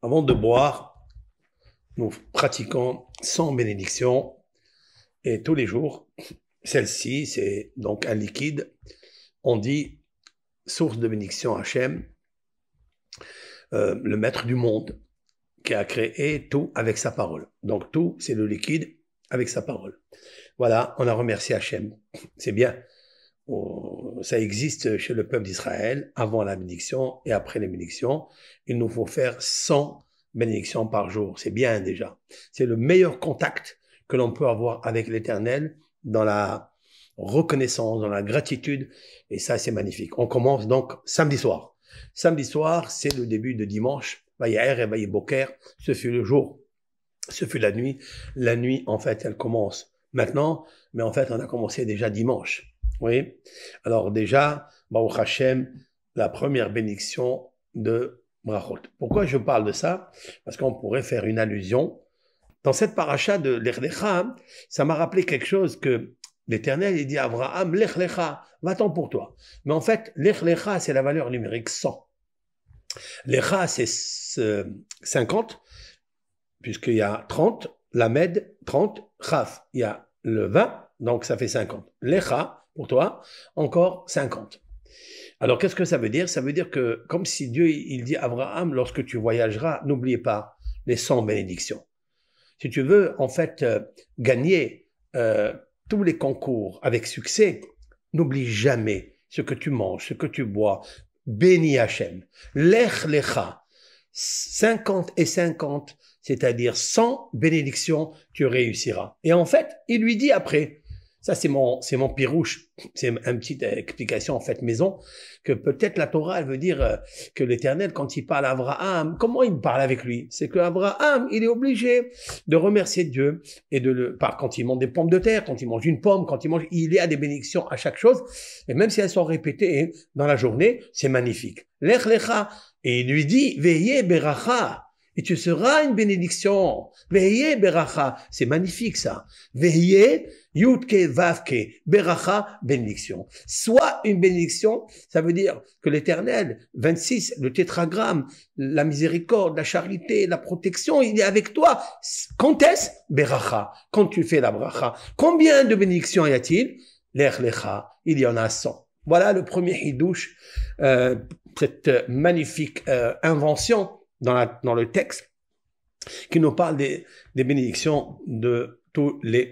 Avant de boire, nous pratiquons 100 bénédictions et tous les jours, celle-ci, c'est donc un liquide. On dit source de bénédiction Hachem, le maître du monde, qui a créé tout avec sa parole. Donc tout, c'est le liquide avec sa parole. Voilà, on a remercié Hachem. C'est bien. Ça existe chez le peuple d'Israël, avant la bénédiction et après les bénédictions. Il nous faut faire 100 bénédictions par jour. C'est bien déjà. C'est le meilleur contact que l'on peut avoir avec l'Éternel dans la reconnaissance, dans la gratitude. Et ça, c'est magnifique. On commence donc samedi soir. Samedi soir, c'est le début de dimanche. Vayaher et Vayiboker, ce fut le jour. Ce fut la nuit. La nuit, en fait, elle commence maintenant, mais en fait, on a commencé déjà dimanche. Oui. Alors déjà, Baruch Hashem, la première bénédiction de Brachot. Pourquoi je parle de ça? Parce qu'on pourrait faire une allusion. Dans cette paracha de Lech Lecha, ça m'a rappelé quelque chose que l'Éternel, il dit à Abraham, Lech Lecha, va-t'en pour toi. Mais en fait, Lech Lecha, c'est la valeur numérique 100. Lecha, c'est 50, puisqu'il y a 30, Lamed, 30, Chaf, il y a le 20, donc ça fait 50. Lecha, pour toi, encore 50. Alors, qu'est-ce que ça veut dire? Ça veut dire que, comme si Dieu, il dit à Abraham, lorsque tu voyageras, n'oublie pas les 100 bénédictions. Si tu veux, en fait, gagner tous les concours avec succès, n'oublie jamais ce que tu manges, ce que tu bois. Bénis Hachem. Lech Lecha. 50 et 50, c'est-à-dire 100 bénédictions, tu réussiras. Et en fait, il lui dit après, ça c'est mon pirouche, c'est une petite explication en fait maison, que peut-être la Torah elle veut dire que l'Éternel quand il parle à Abraham, comment il parle avec lui? C'est que Abraham, il est obligé de remercier Dieu et quand il mange des pommes de terre, quand il mange une pomme, quand il y a des bénédictions à chaque chose, et même si elles sont répétées dans la journée, c'est magnifique. Lech Lecha, et il lui dit, veillez beracha. Et tu seras une bénédiction. Veillez beracha. C'est magnifique, ça. Veillez, yudke, vavke, beracha, bénédiction. Soit une bénédiction, ça veut dire que l'Éternel, 26, le tétragramme, la miséricorde, la charité, la protection, il est avec toi. Quand est-ce? Beracha. Quand tu fais la bracha. Combien de bénédictions y a-t-il? Lech Lecha. Il y en a 100. Voilà le premier hidouche, cette magnifique invention dans le texte qui nous parle des bénédictions de tous les